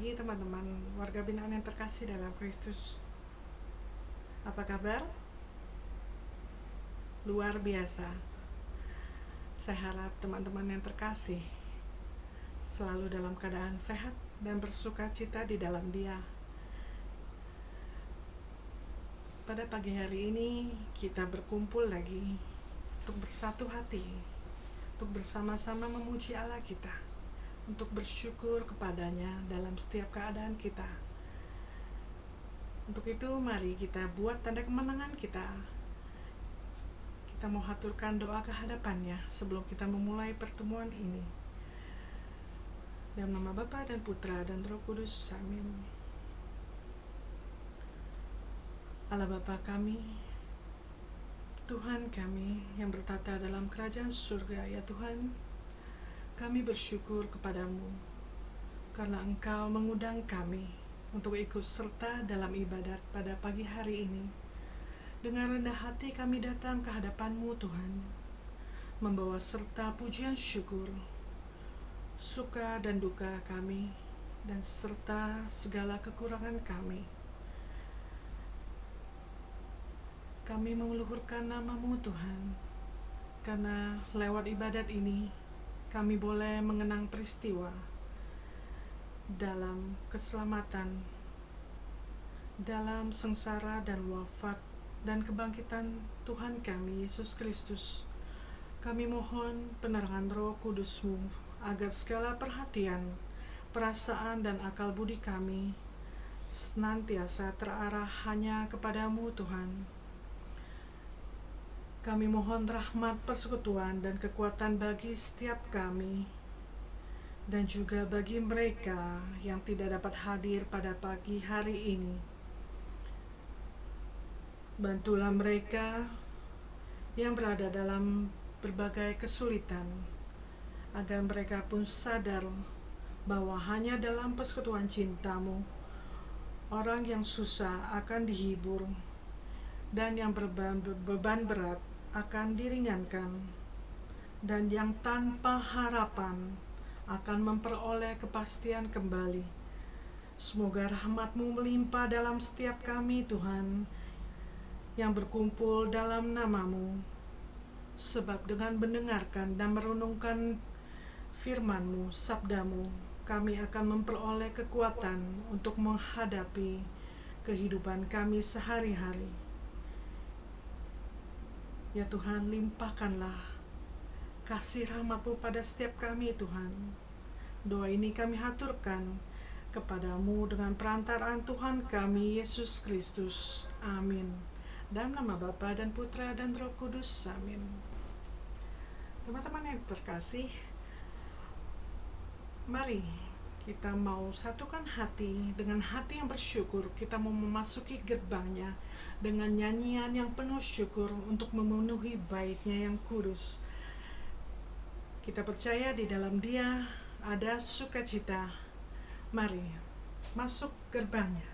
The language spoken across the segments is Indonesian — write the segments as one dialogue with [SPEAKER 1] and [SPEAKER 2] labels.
[SPEAKER 1] pagi teman-teman warga binaan yang terkasih dalam Kristus. Apa kabar? Luar biasa. Saya harap teman-teman yang terkasih selalu dalam keadaan sehat dan bersuka cita di dalam Dia. Pada pagi hari ini kita berkumpul lagi untuk bersatu hati, untuk bersama-sama memuji Allah kita, untuk bersyukur kepadanya dalam setiap keadaan kita. Untuk itu mari kita buat tanda kemenangan kita. Kita mau haturkan doa kehadapannya sebelum kita memulai pertemuan ini. Dalam nama Bapa dan Putra dan Roh Kudus, amin. Allah Bapa kami, Tuhan kami yang bertata dalam kerajaan surga, ya Tuhan, kami bersyukur kepadamu karena Engkau mengundang kami untuk ikut serta dalam ibadat pada pagi hari ini. Dengan rendah hati kami datang ke hadapan-Mu Tuhan, membawa serta pujian syukur, suka dan duka kami, dan serta segala kekurangan kami. Kami meluhurkan nama-Mu Tuhan, karena lewat ibadat ini kami boleh mengenang peristiwa dalam keselamatan, dalam sengsara dan wafat dan kebangkitan Tuhan kami Yesus Kristus. Kami mohon penerangan Roh Kudus-Mu agar segala perhatian, perasaan dan akal budi kami senantiasa terarah hanya kepadamu Tuhan. Kami mohon rahmat persekutuan dan kekuatan bagi setiap kami, dan juga bagi mereka yang tidak dapat hadir pada pagi hari ini. Bantulah mereka yang berada dalam berbagai kesulitan, agar mereka pun sadar bahwa hanya dalam persekutuan cinta-Mu, orang yang susah akan dihibur, dan yang beban berat akan diringankan, dan yang tanpa harapan akan memperoleh kepastian kembali. Semoga rahmat-Mu melimpah dalam setiap kami Tuhan, yang berkumpul dalam nama-Mu, sebab dengan mendengarkan dan merenungkan firman-Mu, sabda-Mu, kami akan memperoleh kekuatan untuk menghadapi kehidupan kami sehari-hari. Ya Tuhan, limpahkanlah kasih rahmat-Mu pada setiap kami Tuhan. Doa ini kami haturkan kepadamu dengan perantaraan Tuhan kami Yesus Kristus. Amin. Dalam nama Bapa dan Putra dan Roh Kudus. Amin. Teman-teman yang terkasih, mari kita mau satukan hati dengan hati yang bersyukur. Kita mau memasuki gerbangnya dengan nyanyian yang penuh syukur untuk memenuhi bait-Nya yang kudus. Kita percaya di dalam Dia ada sukacita. Mari masuk gerbangnya.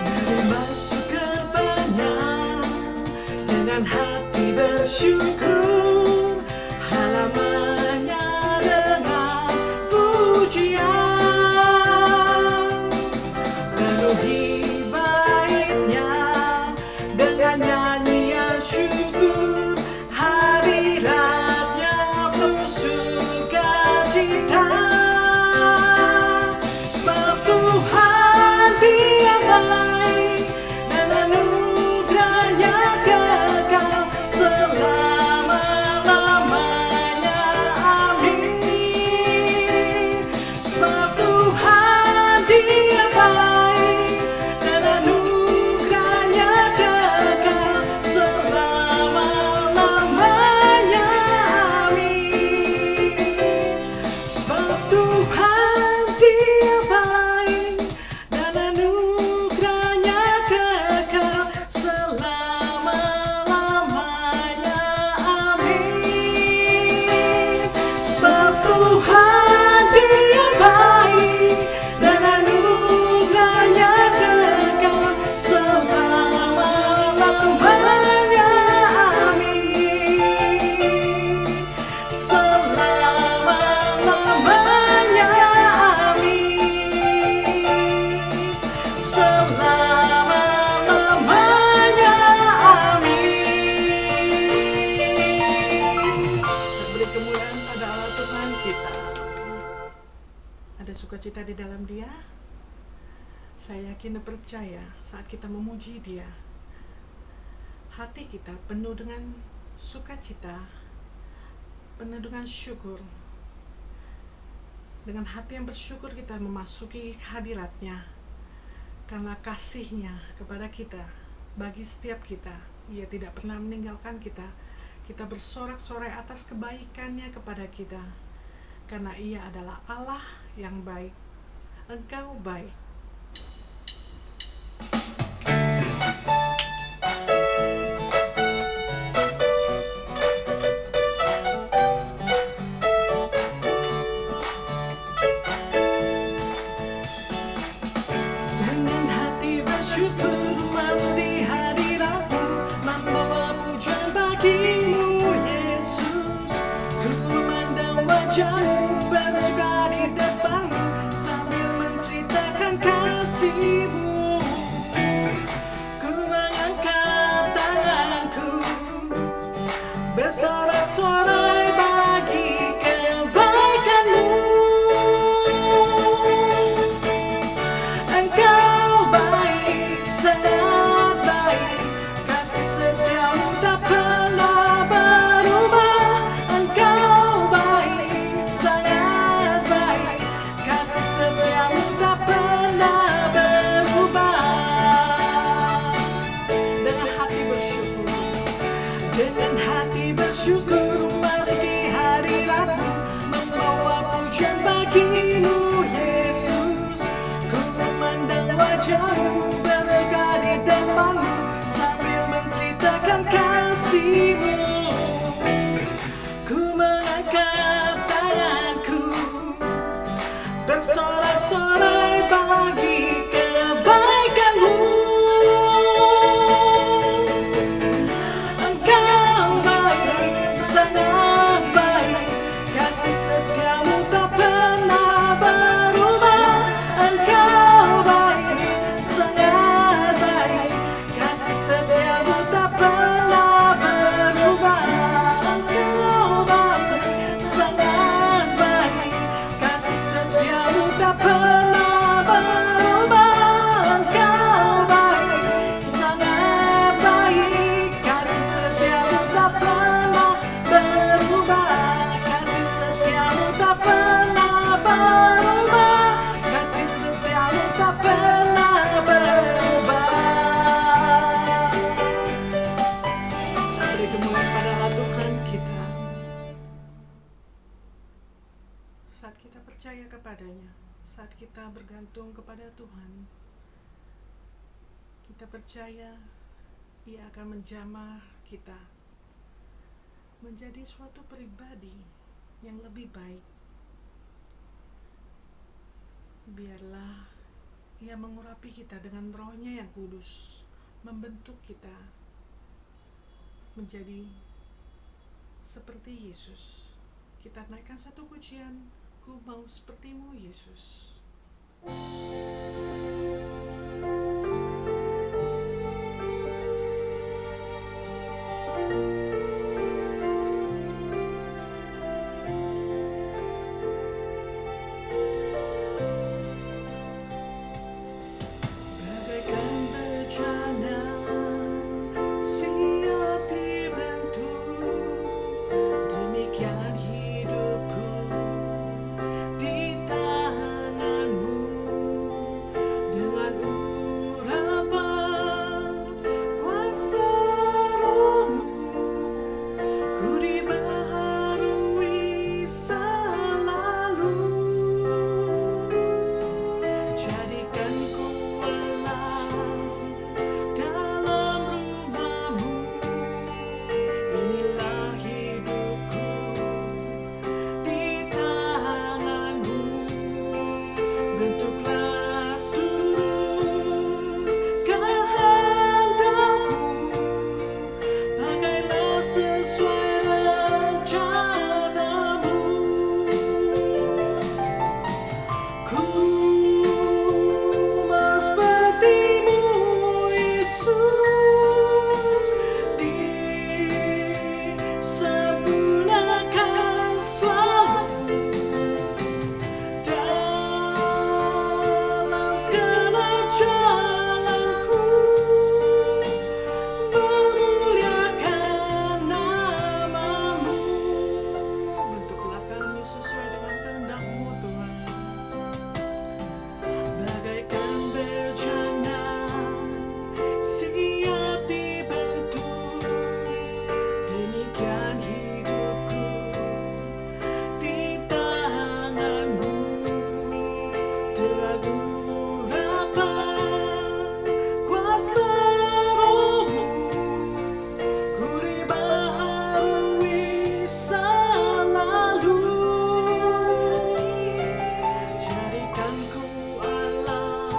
[SPEAKER 1] Mari masuk gerbangnya dengan hati bersyukur, halamannya dengan pujian, penuhi bait-Nya dengan nyanyian syukur, hadirat-Nya penuh sukacita. Sebab Tuhan Dia baik, dan anugerah-Nya kekal selama sukacita di dalam Dia. Saya yakin dan percaya saat kita memuji Dia, hati kita penuh dengan sukacita, penuh dengan syukur. Dengan hati yang bersyukur kita memasuki hadirat-Nya, karena kasih-Nya kepada kita, bagi setiap kita. Ia tidak pernah meninggalkan kita. Kita bersorak-sorai atas kebaikan-Nya kepada kita, karena Ia adalah Allah yang baik. Engkau baik. Dengan hati bersyukur masuk di hadirat-Mu, membawa pujian bagi-Mu, Yesus. Ku memandang wajah-Mu, bersuka di depan-Mu, sambil menceritakan kasih-Mu. Ku mengangkat tanganku, bersorak-sorai bagi kebaikan-Mu. Engkau baik, sangat baik, kasih setia-Mu tak pernah berubah. Engkau baik, sangat baik, kasih setia-Mu tak pernah berubah. Dengan hati bersyukur, dengan hati bersyukur masuk di hadirat-Mu, membawa pujian bagi-Mu, Yesus. Ku memandang wajah-Mu, bersuka di depan-Mu, sambil menceritakan kasih-Mu. Ku mengangkat tanganku, bersorak-sorai bagi kebaikan-Mu. Engkau baik, sangat baik, kasih setia-Mu tak pernah berubah. Engkau baik, sangat baik, kasih setia-Mu tak pernah berubah. Engkau baik, sangat baik, kasih setia-Mu tak pernah berubah. Engkau baik, sangat baik, kasih setia-Mu tak pernah berubah. Kasih setia-Mu tak pernah berubah. Kasih setia-Mu tak pernah berubah. Beri kemuliaan pada Allah Tuhan kita. Saat kita percaya kepada-Nya, saat kita bergantung kepada Tuhan, kita percaya Ia akan menjamah kita menjadi suatu pribadi yang lebih baik. Biarlah Ia mengurapi kita dengan Roh-Nya yang kudus, membentuk kita menjadi seperti Yesus. Kita naikkan satu pujian, ku mau seperti-Mu, Yesus. Bagaikan bejana siap dibentuk, demikian hidupku di tangan-Mu. sesuai dengan kehendak-Mu Tuhan. Bagaikan bejana siap dibentuk, demikian hidupku di tangan-Mu. Terlalu rapat kuasa Roh-Mu, ku dibaharui selalu. Jadikan ku Allah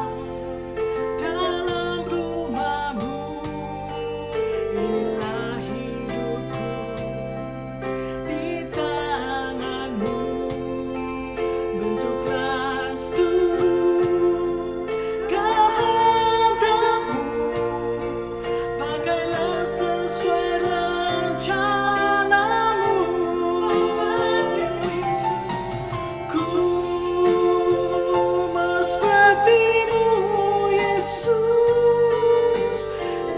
[SPEAKER 1] dalam rumah-Mu, inilah hidupku di tangan-Mu. Bentuklah seluruh kehendak-Mu, pakailah sesuai rencana-Mu. Ku mau seperti-Mu, Yesus,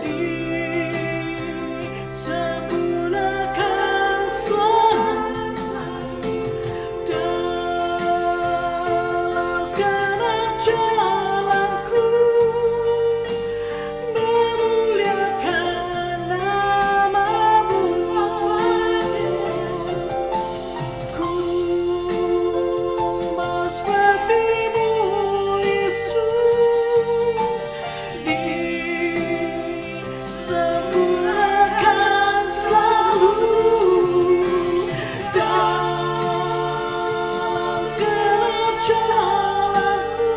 [SPEAKER 1] disempurnakan selalu dalam segala jalanku, memuliakan nama-Mu. Ku mau seperti-Mu, Yesus, disempurnakan selalu dalam segala jalanku,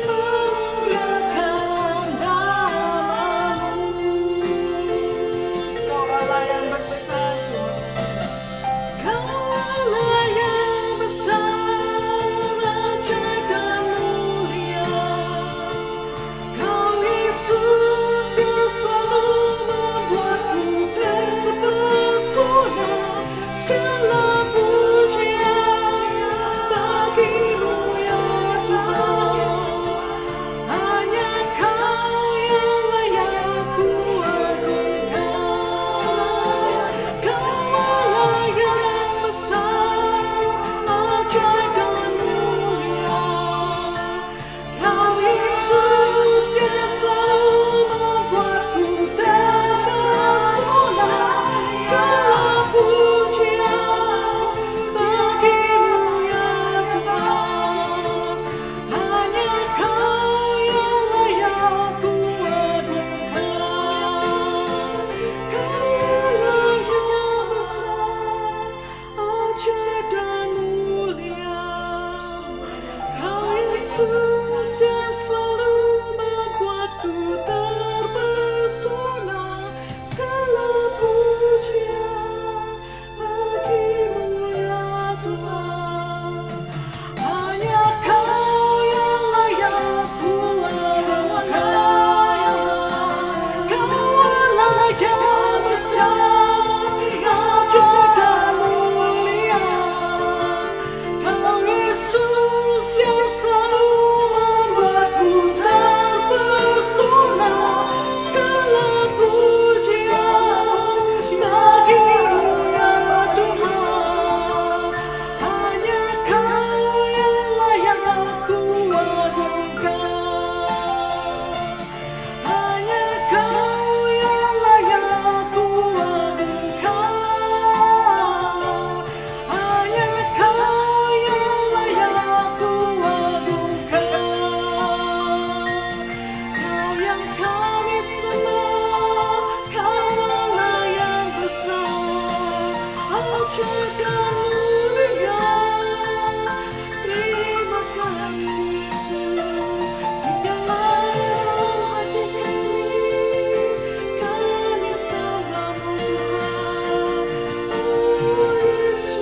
[SPEAKER 1] memuliakan nama-Mu. Kau Allah yang besar, Tuhan. Kau Allah yang besar, ajaib dan mulia. Kau Yesus yang selalu membuatku terpesona. Segala pujian bagi-Mu ya Tuhan. Hanya Kau yang layak ku agungkan. Kau Allah yang besar, ajaib dan mulia. Kau Yesus yang selalu membuatku terpesona. Segala pujian bagi-Mu ya Tuhan. Hanya Kau yang layak ku agungkan. Kau Allah yang besar, ajaib dan mulia. Kau Yesus yang selalu membuatku terpesona. Segala pujian bagi-Mu ya Tuhan. Hanya Kau yang layak ku agungkan. Kau Allah yang besar, ajaib dan mulia. Kau Yesus yang selalu membuatku terpesona. Segala pujian bagi-Mu ya Tuhan. Hanya Kau yang layak ku agungkan. Hanya Kau yang layak ku agungkan. Hanya Kau yang layak ku agungkan. Kau yang kami sembah, Kau Allah yang besar, ajaib dan mulia. Terima kasih Yesus, tinggallah dalam hati kami sembah-Mu Tuhan. Oh Yesus,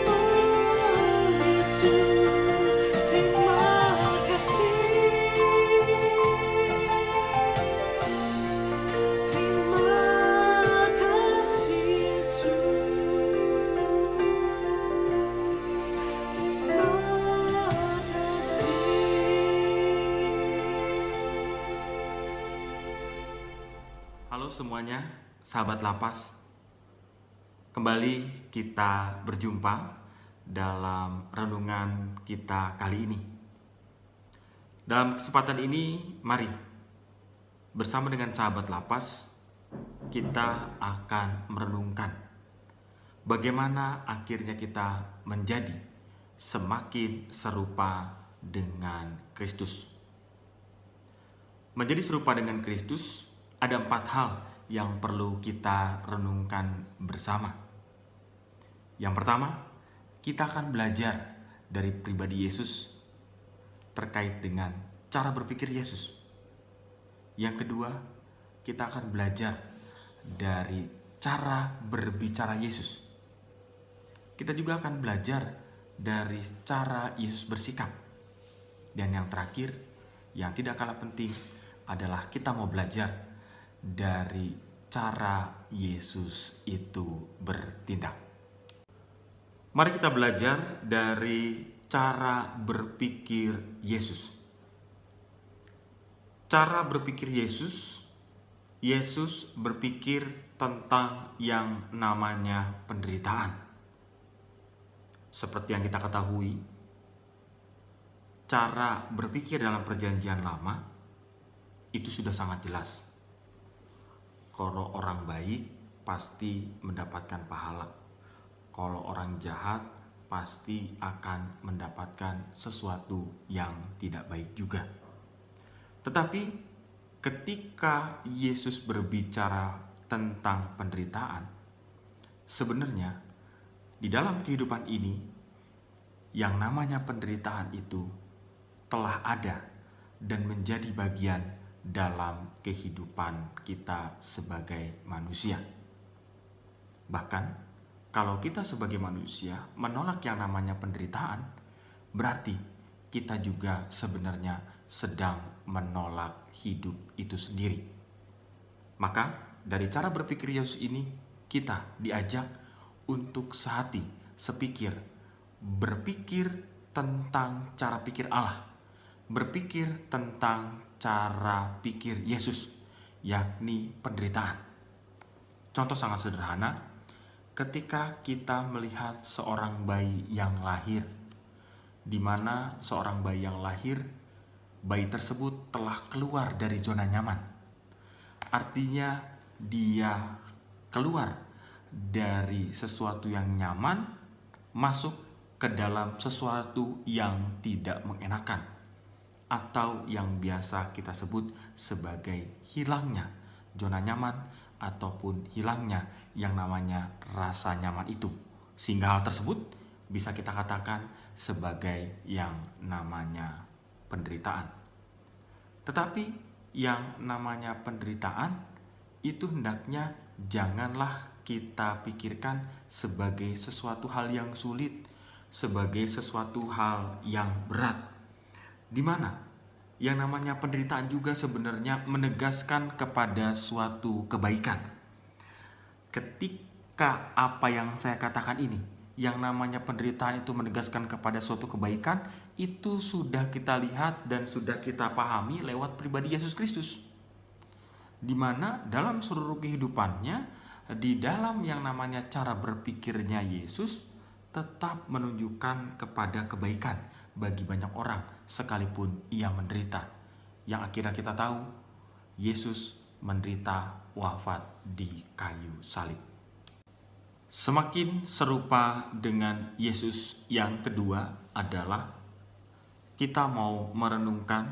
[SPEAKER 1] oh Yesus, terima kasih. Terima kasih Yesus, terima kasih.
[SPEAKER 2] Halo semuanya, sahabat Lapas. Kembali kita berjumpa dalam renungan kita kali ini. Dalam kesempatan ini, mari bersama dengan sahabat lapas kita akan merenungkan bagaimana akhirnya kita menjadi semakin serupa dengan Kristus. Menjadi serupa dengan Kristus, ada 4 hal yang perlu kita renungkan bersama. Yang pertama, kita akan belajar dari pribadi Yesus terkait dengan cara berpikir Yesus. Yang kedua, kita akan belajar dari cara berbicara Yesus. Kita juga akan belajar dari cara Yesus bersikap. Dan yang terakhir, yang tidak kalah penting, adalah kita mau belajar dari cara Yesus itu bertindak. Mari kita belajar dari cara berpikir Yesus. Cara berpikir Yesus berpikir tentang yang namanya penderitaan. Seperti yang kita ketahui, cara berpikir dalam Perjanjian Lama itu sudah sangat jelas. Kalau orang baik pasti mendapatkan pahala. Kalau orang jahat pasti akan mendapatkan sesuatu yang tidak baik juga. Tetapi ketika Yesus berbicara tentang penderitaan, sebenarnya di dalam kehidupan ini yang namanya penderitaan itu telah ada dan menjadi bagian dalam kehidupan kita sebagai manusia. Bahkan kalau kita sebagai manusia menolak yang namanya penderitaan, berarti kita juga sebenarnya sedang menolak hidup itu sendiri. Maka dari cara berpikir Yesus ini, kita diajak untuk sehati, sepikir, berpikir tentang cara pikir Allah, berpikir tentang cara pikir Yesus, yakni penderitaan. Contoh sangat sederhana, ketika kita melihat seorang bayi yang lahir, di mana seorang bayi yang lahir, bayi tersebut telah keluar dari zona nyaman. Artinya dia keluar dari sesuatu yang nyaman, masuk ke dalam sesuatu yang tidak mengenakan, atau yang biasa kita sebut sebagai hilangnya zona nyaman ataupun hilangnya yang namanya rasa nyaman itu. Sehingga hal tersebut bisa kita katakan sebagai yang namanya penderitaan. Tetapi yang namanya penderitaan itu hendaknya janganlah kita pikirkan sebagai sesuatu hal yang sulit, sebagai sesuatu hal yang berat. Di mana yang namanya penderitaan juga sebenarnya menegaskan kepada suatu kebaikan. Ketika apa yang saya katakan ini, yang namanya penderitaan itu menegaskan kepada suatu kebaikan, itu sudah kita lihat dan sudah kita pahami lewat pribadi Yesus Kristus. Di mana dalam seluruh kehidupannya, di dalam yang namanya cara berpikirnya Yesus tetap menunjukkan kepada kebaikan bagi banyak orang sekalipun ia menderita. Yang akhirnya kita tahu, Yesus menderita wafat di kayu salib. Semakin serupa dengan Yesus yang kedua adalah kita mau merenungkan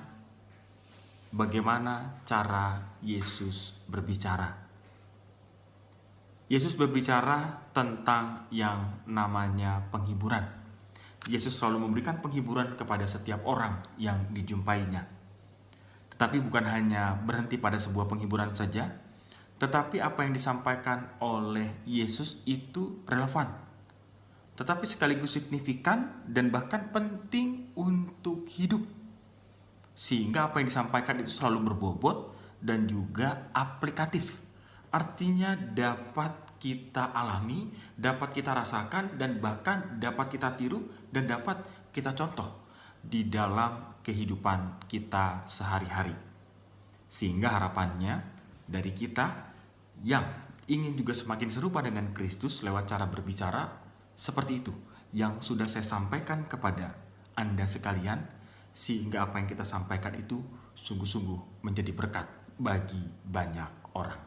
[SPEAKER 2] bagaimana cara Yesus berbicara. Yesus berbicara tentang yang namanya penghiburan. Yesus selalu memberikan penghiburan kepada setiap orang yang dijumpainya. Tetapi bukan hanya berhenti pada sebuah penghiburan saja, tetapi apa yang disampaikan oleh Yesus itu relevan, tetapi sekaligus signifikan dan bahkan penting untuk hidup. Sehingga apa yang disampaikan itu selalu berbobot dan juga aplikatif. Artinya dapat kita alami, dapat kita rasakan, dan bahkan dapat kita tiru dan dapat kita contoh di dalam kehidupan kita sehari-hari. Sehingga harapannya dari kita yang ingin juga semakin serupa dengan Kristus lewat cara berbicara seperti itu yang sudah saya sampaikan kepada Anda sekalian, sehingga apa yang kita sampaikan itu sungguh-sungguh menjadi berkat bagi banyak orang.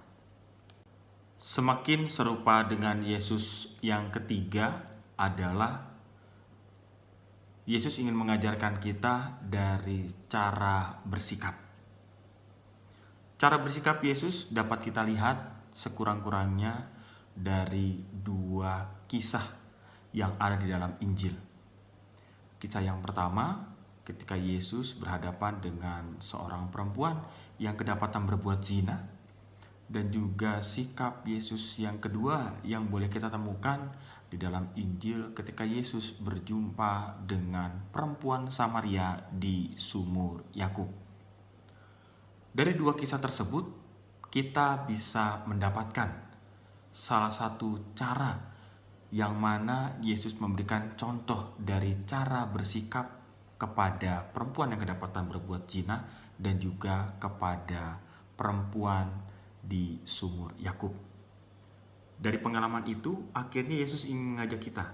[SPEAKER 2] Semakin serupa dengan Yesus yang ketiga adalah Yesus ingin mengajarkan kita dari cara bersikap. Cara bersikap Yesus dapat kita lihat sekurang-kurangnya dari 2 kisah yang ada di dalam Injil. Kisah yang pertama, ketika Yesus berhadapan dengan seorang perempuan yang kedapatan berbuat zina, dan juga sikap Yesus yang kedua yang boleh kita temukan di dalam Injil ketika Yesus berjumpa dengan perempuan Samaria di sumur Yakub. Dari 2 kisah tersebut, kita bisa mendapatkan salah satu cara yang mana Yesus memberikan contoh dari cara bersikap kepada perempuan yang kedapatan berbuat zina dan juga kepada perempuan di sumur Yakub. Dari pengalaman itu, akhirnya Yesus ingin mengajak kita.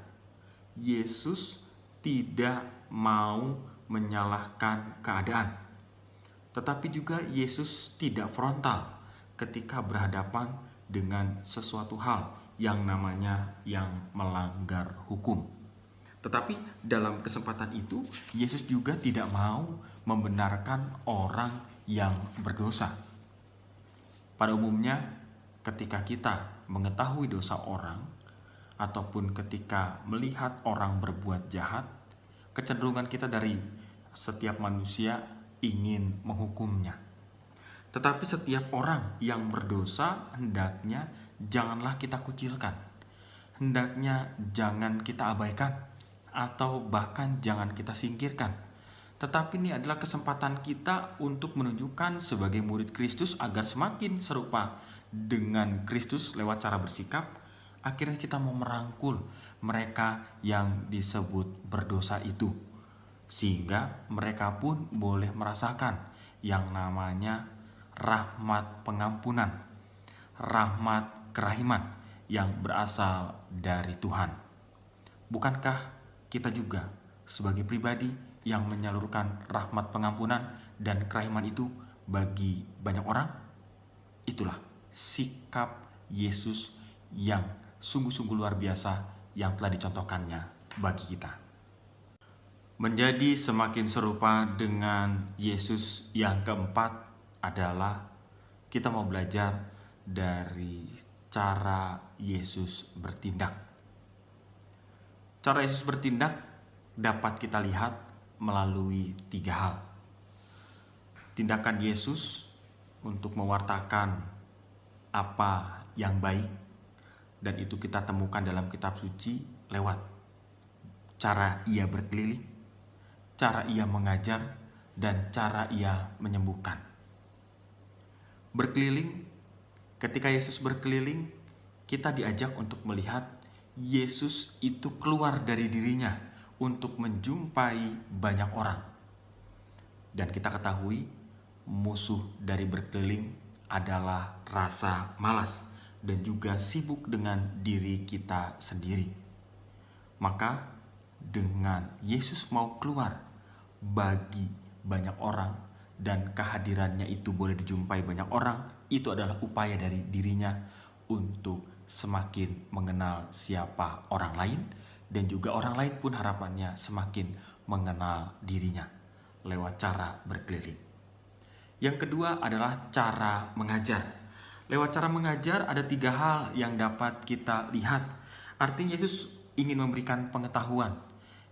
[SPEAKER 2] Yesus tidak mau menyalahkan keadaan, tetapi juga Yesus tidak frontal ketika berhadapan dengan sesuatu hal yang namanya yang melanggar hukum. Tetapi dalam kesempatan itu, Yesus juga tidak mau membenarkan orang yang berdosa. Pada umumnya, ketika kita mengetahui dosa orang, ataupun ketika melihat orang berbuat jahat, kecenderungan kita dari setiap manusia ingin menghukumnya. Tetapi setiap orang yang berdosa hendaknya janganlah kita kucilkan, hendaknya jangan kita abaikan, atau bahkan jangan kita singkirkan. Tetapi ini adalah kesempatan kita untuk menunjukkan sebagai murid Kristus agar semakin serupa dengan Kristus lewat cara bersikap. Akhirnya kita mau merangkul mereka yang disebut berdosa itu, sehingga mereka pun boleh merasakan yang namanya rahmat pengampunan, rahmat kerahiman yang berasal dari Tuhan. Bukankah kita juga sebagai pribadi yang menyalurkan rahmat pengampunan dan kerahiman itu bagi banyak orang? Itulah sikap Yesus yang sungguh-sungguh luar biasa yang telah dicontohkannya bagi kita. Menjadi semakin serupa dengan Yesus yang keempat adalah kita mau belajar dari cara Yesus bertindak. Cara Yesus bertindak dapat kita lihat melalui 3 hal. Tindakan Yesus untuk mewartakan apa yang baik, dan itu kita temukan dalam kitab suci lewat cara ia berkeliling, cara ia mengajar, dan cara ia menyembuhkan. Berkeliling, ketika Yesus berkeliling, kita diajak untuk melihat Yesus itu keluar dari dirinya untuk menjumpai banyak orang. Dan kita ketahui musuh dari berkeliling adalah rasa malas dan juga sibuk dengan diri kita sendiri. Maka dengan Yesus mau keluar bagi banyak orang dan kehadirannya itu boleh dijumpai banyak orang, itu adalah upaya dari dirinya untuk semakin mengenal siapa orang lain, dan juga orang lain pun harapannya semakin mengenal dirinya lewat cara berkeliling. Yang kedua adalah cara mengajar. Lewat cara mengajar ada 3 hal yang dapat kita lihat. Artinya Yesus ingin memberikan pengetahuan,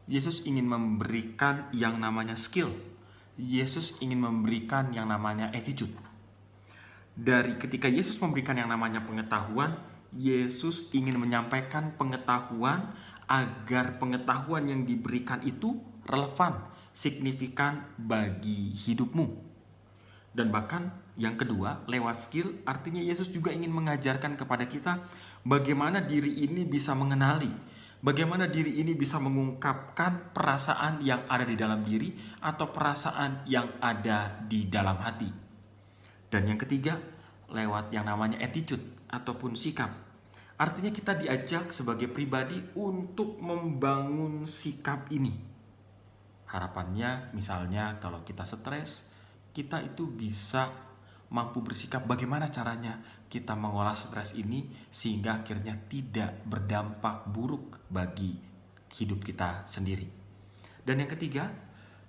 [SPEAKER 2] Yesus ingin memberikan yang namanya skill, Yesus ingin memberikan yang namanya attitude. Dari ketika Yesus memberikan yang namanya pengetahuan, Yesus ingin menyampaikan pengetahuan agar pengetahuan yang diberikan itu relevan, signifikan bagi hidupmu. Dan bahkan yang kedua, lewat skill, artinya Yesus juga ingin mengajarkan kepada kita bagaimana diri ini bisa mengenali, bagaimana diri ini bisa mengungkapkan perasaan yang ada di dalam diri atau perasaan yang ada di dalam hati. Dan yang ketiga, lewat yang namanya attitude ataupun sikap. Artinya kita diajak sebagai pribadi untuk membangun sikap ini. Harapannya misalnya kalau kita stres, kita itu bisa mampu bersikap bagaimana caranya kita mengolah stres ini sehingga akhirnya tidak berdampak buruk bagi hidup kita sendiri. Dan yang ketiga,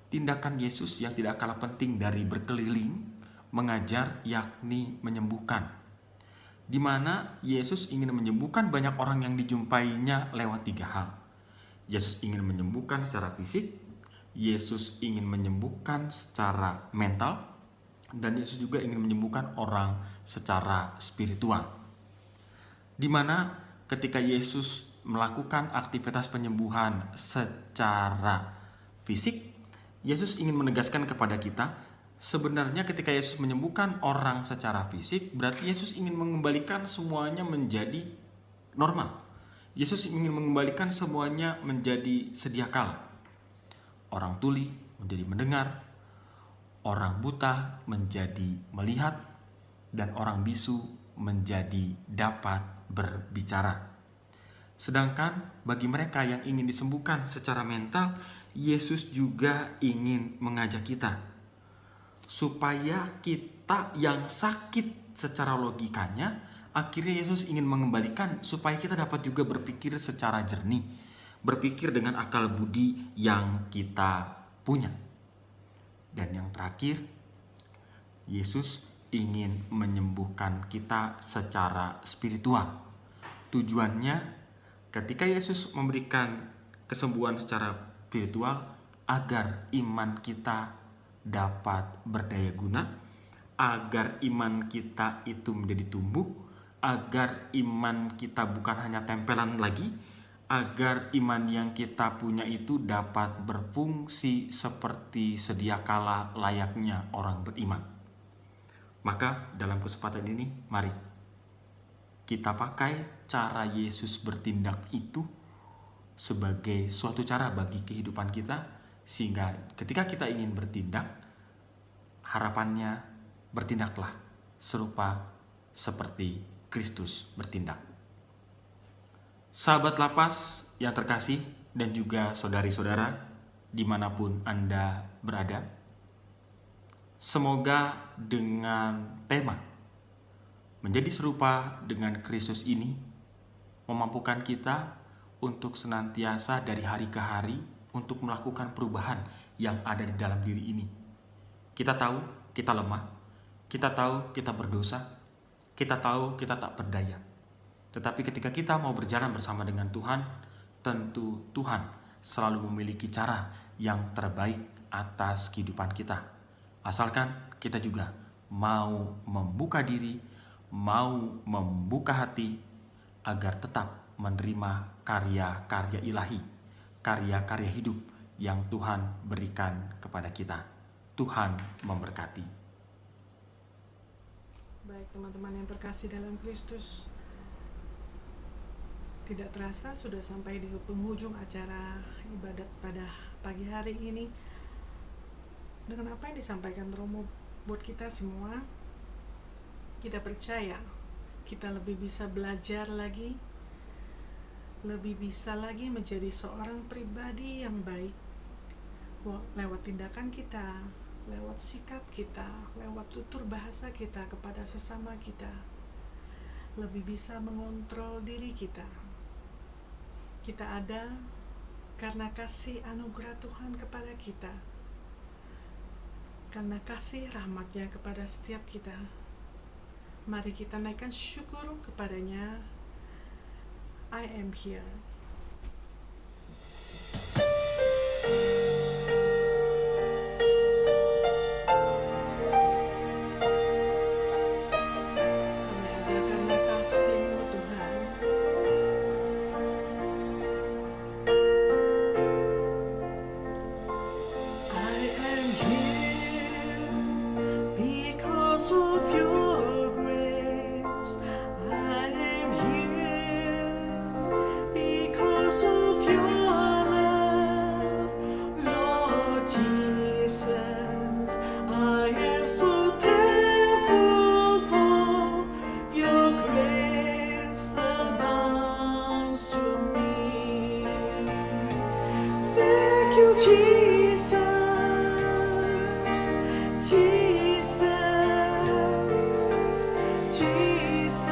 [SPEAKER 2] tindakan Yesus yang tidak kalah penting dari berkeliling mengajar, yakni menyembuhkan. Di mana Yesus ingin menyembuhkan banyak orang yang dijumpainya lewat 3 hal. Yesus ingin menyembuhkan secara fisik, Yesus ingin menyembuhkan secara mental, dan Yesus juga ingin menyembuhkan orang secara spiritual. Di mana ketika Yesus melakukan aktivitas penyembuhan secara fisik, Yesus ingin menegaskan kepada kita, sebenarnya ketika Yesus menyembuhkan orang secara fisik, berarti Yesus ingin mengembalikan semuanya menjadi normal. Yesus ingin mengembalikan semuanya menjadi sedia kala. Orang tuli menjadi mendengar, orang buta menjadi melihat, dan orang bisu menjadi dapat berbicara. Sedangkan bagi mereka yang ingin disembuhkan secara mental, Yesus juga ingin mengajak kita supaya kita yang sakit secara logikanya, akhirnya Yesus ingin mengembalikan supaya kita dapat juga berpikir secara jernih, berpikir dengan akal budi yang kita punya. Dan yang terakhir, Yesus ingin menyembuhkan kita secara spiritual. Tujuannya ketika Yesus memberikan kesembuhan secara spiritual agar iman kita dapat berdaya guna, agar iman kita itu menjadi tumbuh, agar iman kita bukan hanya tempelan lagi, agar iman yang kita punya itu dapat berfungsi seperti sedia kala layaknya orang beriman. Maka dalam kesempatan ini, mari kita pakai cara Yesus bertindak itu sebagai suatu cara bagi kehidupan kita, sehingga ketika kita ingin bertindak, harapannya bertindaklah serupa seperti Kristus bertindak. Sahabat Lapas yang terkasih dan juga saudari-saudara dimanapun Anda berada, semoga dengan tema menjadi serupa dengan Kristus ini memampukan kita untuk senantiasa dari hari ke hari untuk melakukan perubahan yang ada di dalam diri ini. Kita tahu kita lemah, kita tahu kita berdosa, kita tahu kita tak berdaya. Tetapi ketika kita mau berjalan bersama dengan Tuhan, tentu Tuhan selalu memiliki cara yang terbaik atas kehidupan kita. Asalkan kita juga mau membuka diri, mau membuka hati, agar tetap menerima karya-karya ilahi, karya-karya hidup yang Tuhan berikan kepada kita. Tuhan memberkati.
[SPEAKER 1] Baik teman-teman yang terkasih dalam Kristus, tidak terasa sudah sampai di penghujung acara ibadat pada pagi hari ini. Dengan apa yang disampaikan Romo buat kita semua, kita percaya kita lebih bisa belajar lagi, lebih bisa lagi menjadi seorang pribadi yang baik lewat tindakan kita, lewat sikap kita, lewat tutur bahasa kita kepada sesama kita, lebih bisa mengontrol diri kita. Kita ada karena kasih anugerah Tuhan kepada kita, karena kasih rahmat-Nya kepada setiap kita. Mari kita naikkan syukur kepadanya. I am here. Kami ada karena kasih-Mu Tuhan. I am here because of your grace. I am here because you, Jesus. Jesus, Jesus,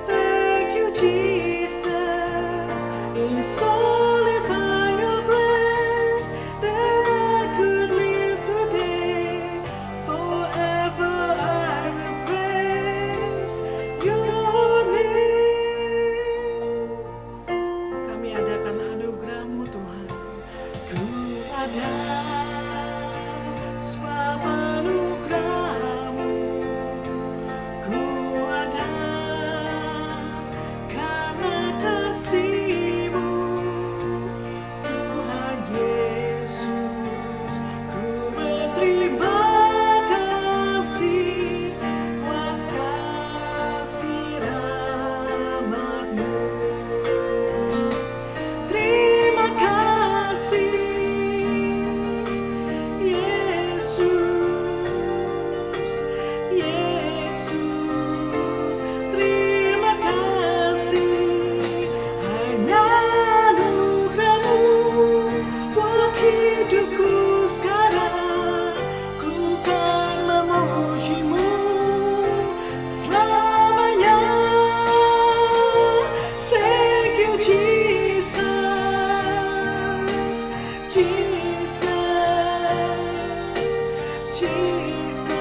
[SPEAKER 1] thank you, Jesus. It's only by your grace that I could live today. Forever I will praise your name. Kami ada karena anugerah-Mu, Tuhan. Ku ada sebab anugerah-Mu. Ku ada karena kasih-Mu, Tuhan Yesus. Ku berterima kasih buat kasih rahmat-Mu. Terima kasih, Yesus, Yesus. Terima kasih, hanya anugerah-Mu buat hidupku sekarang. Ku kan memuji-Mu selamanya. Thank you, Jesus. Jesus, Jesus,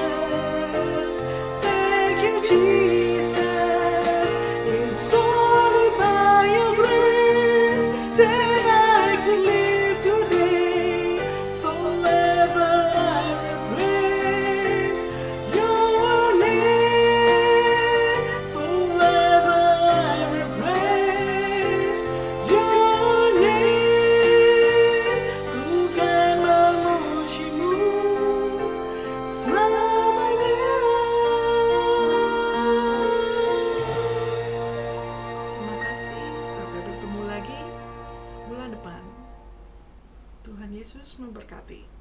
[SPEAKER 1] thank you, Jesus. It's only by your grace that I can live today. Forever I will praise your name. Forever I will praise your name. Ku kan memuji-Mu selamanya. Terima kasih, sampai bertemu lagi bulan depan. Tuhan Yesus memberkati.